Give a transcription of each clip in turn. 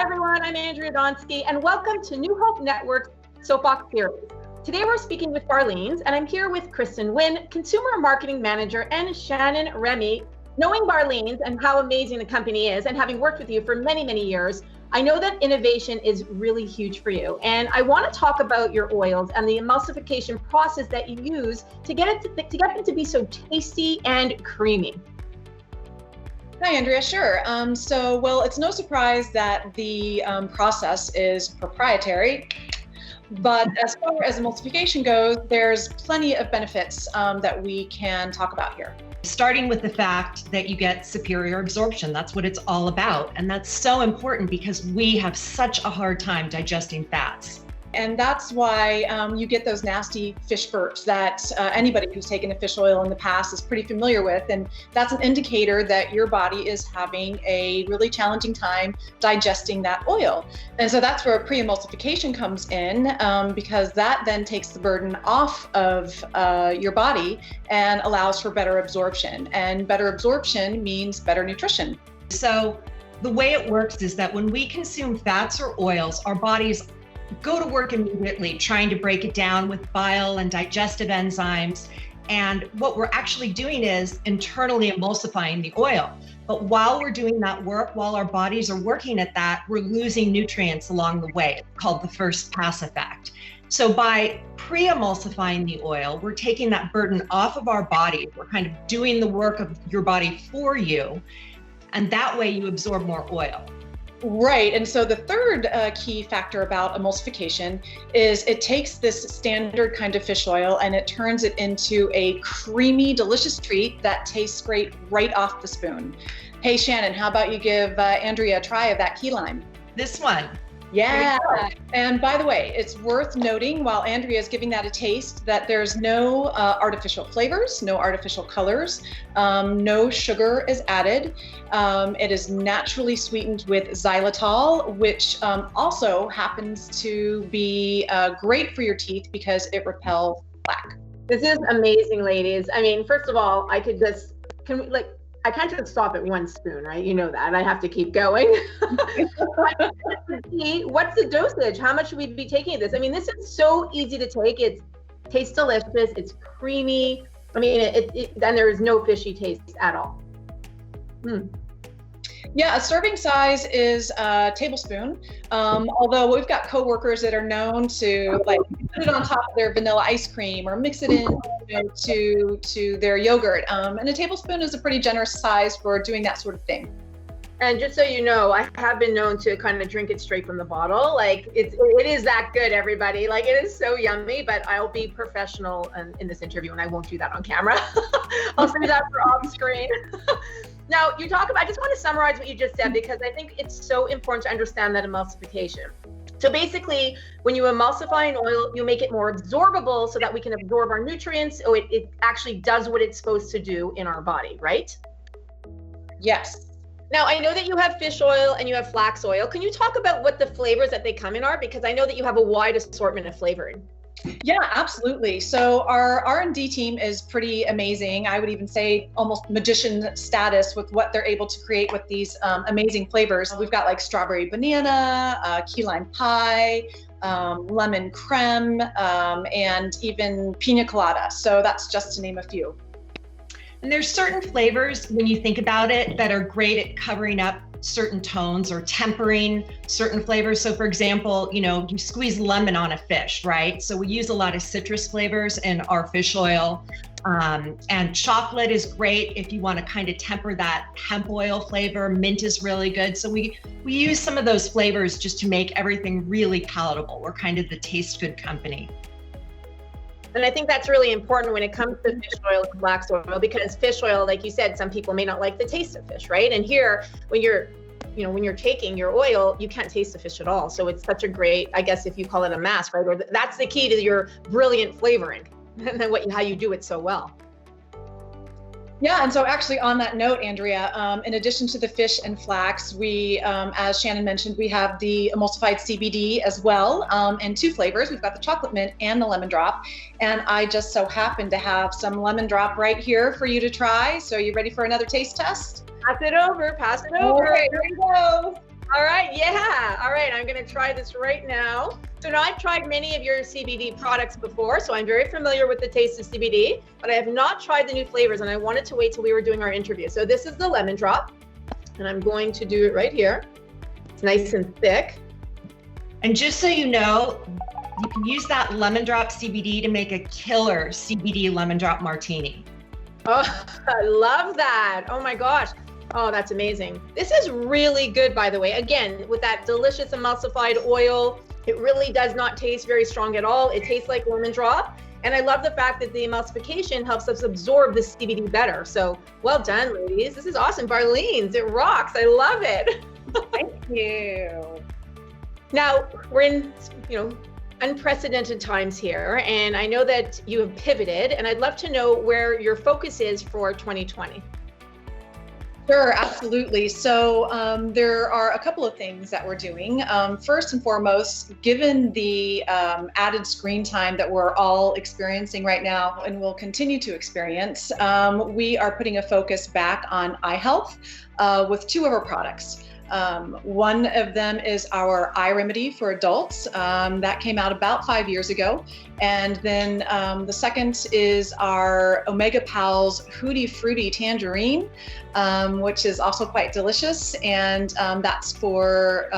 everyone, I'm Andrea Donsky, and welcome to New Hope Network Soapbox Series. Today we're speaking with Barlean, and I'm here with Kristen, Winn, Consumer Marketing Manager, and Shannon, Remy. Knowing Barlean and how amazing the company is, and having worked with you for many, many years, I know that innovation is really huge for you. And I want to talk about your oils and the emulsification process that you use to get them to be so tasty and creamy. Hi, Andrea. Sure. Well, it's no surprise that the process is proprietary, but as far as emulsification goes, there's plenty of benefits that we can talk about here. Starting with the fact that you get superior absorption. That's what it's all about. And that's so important because we have such a hard time digesting fats. And that's why you get those nasty fish burps that anybody who's taken a fish oil in the past is pretty familiar with. And that's an indicator that your body is having a really challenging time digesting that oil. And so that's where pre-emulsification comes in, because that then takes the burden off of your body and allows for better absorption. And better absorption means better nutrition. So the way it works is that when we consume fats or oils, our bodies go to work immediately trying to break it down with bile and digestive enzymes. And what we're actually doing is internally emulsifying the oil. But while we're doing that work, while our bodies are working at that, we're losing nutrients along the way. It's called the first pass effect. So by pre-emulsifying the oil, we're taking that burden off of our body. We're kind of doing the work of your body for you. And that way you absorb more oil. Right. And so the third key factor about emulsification is it takes this standard kind of fish oil and it turns it into a creamy, delicious treat that tastes great right off the spoon. Hey, Shannon, how about you give Andrea a try of that key lime? This one. Yeah. And by the way, it's worth noting while Andrea is giving that a taste that there's no artificial flavors, no artificial colors, no sugar is added. It is naturally sweetened with xylitol, which also happens to be great for your teeth because it repels plaque. This is amazing, ladies. I mean, first of all, I can't just stop at one spoon, right? You know that. I have to keep going. What's the dosage? How much should we be taking of this? I mean, this is so easy to take. It tastes delicious. It's creamy. I mean, and there is no fishy taste at all. Yeah, a serving size is a tablespoon. Although we've got coworkers that are known to like put it on top of their vanilla ice cream or mix it in to their yogurt. And a tablespoon is a pretty generous size for doing that sort of thing. And just so you know, I have been known to kind of drink it straight from the bottle. Like it is that good, everybody. Like it is so yummy, but I'll be professional in this interview and I won't do that on camera. I'll save that for off screen. Now, I just want to summarize what you just said because I think it's so important to understand that emulsification. So basically, when you emulsify an oil, you make it more absorbable so that we can absorb our nutrients. So it actually does what it's supposed to do in our body, right? Yes. Now, I know that you have fish oil and you have flax oil. Can you talk about what the flavors that they come in are? Because I know that you have a wide assortment of flavoring. Yeah, absolutely. So our R&D team is pretty amazing. I would even say almost magician status with what they're able to create with these amazing flavors. We've got like strawberry banana, key lime pie, lemon creme, and even pina colada. So that's just to name a few. And there's certain flavors, when you think about it, that are great at covering up certain tones or tempering certain flavors. So for example, you squeeze lemon on a fish, right? So we use a lot of citrus flavors in our fish oil. And chocolate is great if you want to kind of temper that hemp oil flavor. Mint is really good. So we use some of those flavors just to make everything really palatable. We're kind of the taste good company. And I think that's really important when it comes to fish oil and flax oil, because fish oil, like you said, some people may not like the taste of fish, right? And here, when you're taking your oil, you can't taste the fish at all. So it's such a great, I guess if you call it a mask, right? Or that's the key to your brilliant flavoring and then how you do it so well. Yeah, and so actually on that note, Andrea, in addition to the fish and flax, we, as Shannon mentioned, we have the emulsified CBD as well, in two flavors. We've got the chocolate mint and the lemon drop. And I just so happen to have some lemon drop right here for you to try. So you ready for another taste test? Pass it over, pass it over. Okay, here we go. All right, yeah. I'm going to try this right now. So now I've tried many of your CBD products before, so I'm very familiar with the taste of CBD, but I have not tried the new flavors, and I wanted to wait till we were doing our interview. So this is the lemon drop, and I'm going to do it right here. It's nice and thick. And just so you know, you can use that lemon drop CBD to make a killer CBD lemon drop martini. Oh, I love that. Oh my gosh. Oh, that's amazing. This is really good, by the way. Again, with that delicious emulsified oil, it really does not taste very strong at all. It tastes like lemon drop. And I love the fact that the emulsification helps us absorb the CBD better. So well done, ladies. This is awesome. Barlean's, it rocks. I love it. Thank you. Now, we're in, unprecedented times here. And I know that you have pivoted, and I'd love to know where your focus is for 2020. Sure, absolutely. So there are a couple of things that we're doing. First and foremost, given the added screen time that we're all experiencing right now and will continue to experience, we are putting a focus back on eye health with two of our products. One of them is our eye remedy for adults that came out about 5 years ago. And then the second is our Omega Pals Hootie Fruity Tangerine, which is also quite delicious. And that's for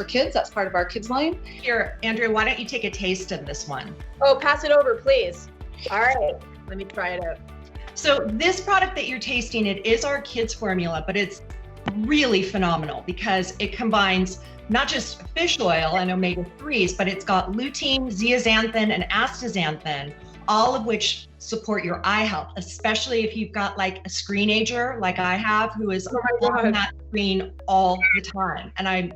kids. That's part of our kids line. Here, Andrea, why don't you take a taste of this one? Oh, pass it over, please. All right, let me try it out. So this product that you're tasting, it is our kids formula, but it's really phenomenal because it combines not just fish oil and omega-3s, but it's got lutein, zeaxanthin, and astaxanthin, all of which support your eye health, especially if you've got like a screenager like I have, who is on that screen all the time. And I'm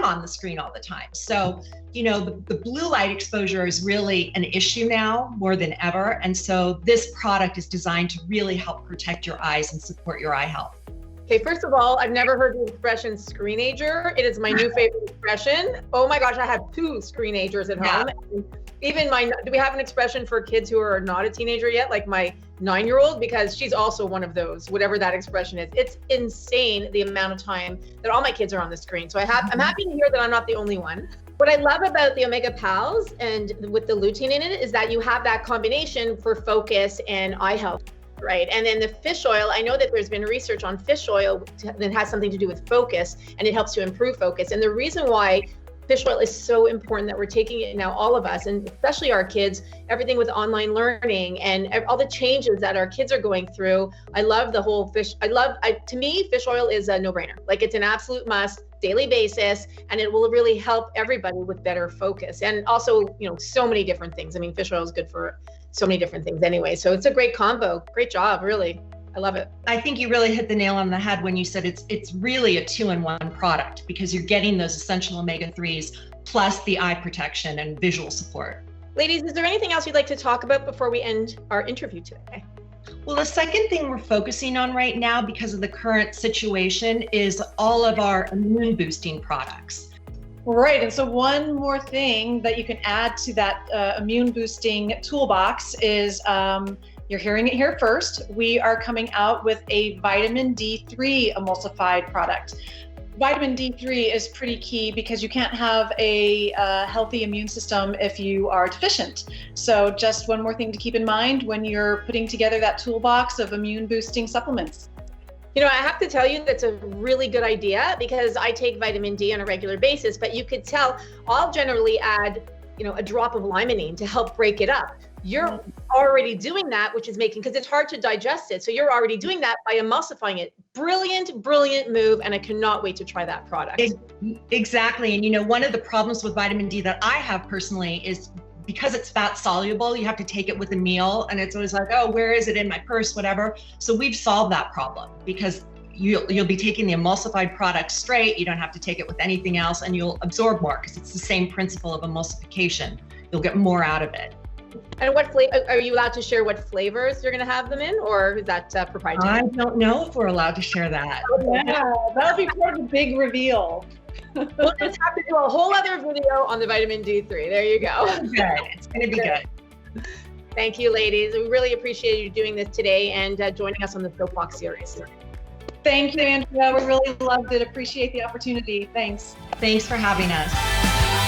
on the screen all the time. So, the blue light exposure is really an issue now more than ever. And so this product is designed to really help protect your eyes and support your eye health. Okay, first of all, I've never heard the expression screenager. It is my new favorite expression. Oh my gosh, I have two screenagers at home. Even do we have an expression for kids who are not a teenager yet? Like my 9-year-old, because she's also one of those, whatever that expression is. It's insane the amount of time that all my kids are on the screen. So I'm happy to hear that I'm not the only one. What I love about the Omega Pals and with the lutein in it is that you have that combination for focus and eye health. Right. And then the fish oil, I know that there's been research on fish oil that has something to do with focus, and it helps to improve focus. And the reason why fish oil is so important that we're taking it now, all of us, and especially our kids, everything with online learning and all the changes that our kids are going through. I love the whole fish. To me, fish oil is a no-brainer. Like it's an absolute must, daily basis, and it will really help everybody with better focus. And also, so many different things. I mean, fish oil is good for so many different things anyway. So it's a great combo. Great job, really. I love it. I think you really hit the nail on the head when you said it's really a 2-in-1 product because you're getting those essential omega-3s plus the eye protection and visual support. Ladies, is there anything else you'd like to talk about before we end our interview today? Well, the second thing we're focusing on right now because of the current situation is all of our immune boosting products. Right, and so one more thing that you can add to that immune boosting toolbox is, you're hearing it here first, we are coming out with a vitamin D3 emulsified product. Vitamin D3 is pretty key because you can't have a healthy immune system if you are deficient. So just one more thing to keep in mind when you're putting together that toolbox of immune boosting supplements. I have to tell you that's a really good idea because I take vitamin D on a regular basis, but you could tell I'll generally add, a drop of limonene to help break it up. You're already doing that, which is because it's hard to digest it. So you're already doing that by emulsifying it. Brilliant, brilliant move. And I cannot wait to try that product. Exactly. And one of the problems with vitamin D that I have personally is because it's fat soluble, you have to take it with a meal and it's always like, oh, where is it in my purse, whatever. So we've solved that problem because you'll be taking the emulsified product straight. You don't have to take it with anything else and you'll absorb more because it's the same principle of emulsification. You'll get more out of it. And what flavor, are you allowed to share what flavors you're going to have them in, or is that proprietary? I don't know if we're allowed to share that. Yeah, that'll be part of the big reveal. We'll just have to do a whole other video on the vitamin D3. There you go. Good. It's going to be good. Thank you, ladies. We really appreciate you doing this today and joining us on the Soapbox Series. Thank you, Andrea. We really loved it. Appreciate the opportunity. Thanks. Thanks for having us.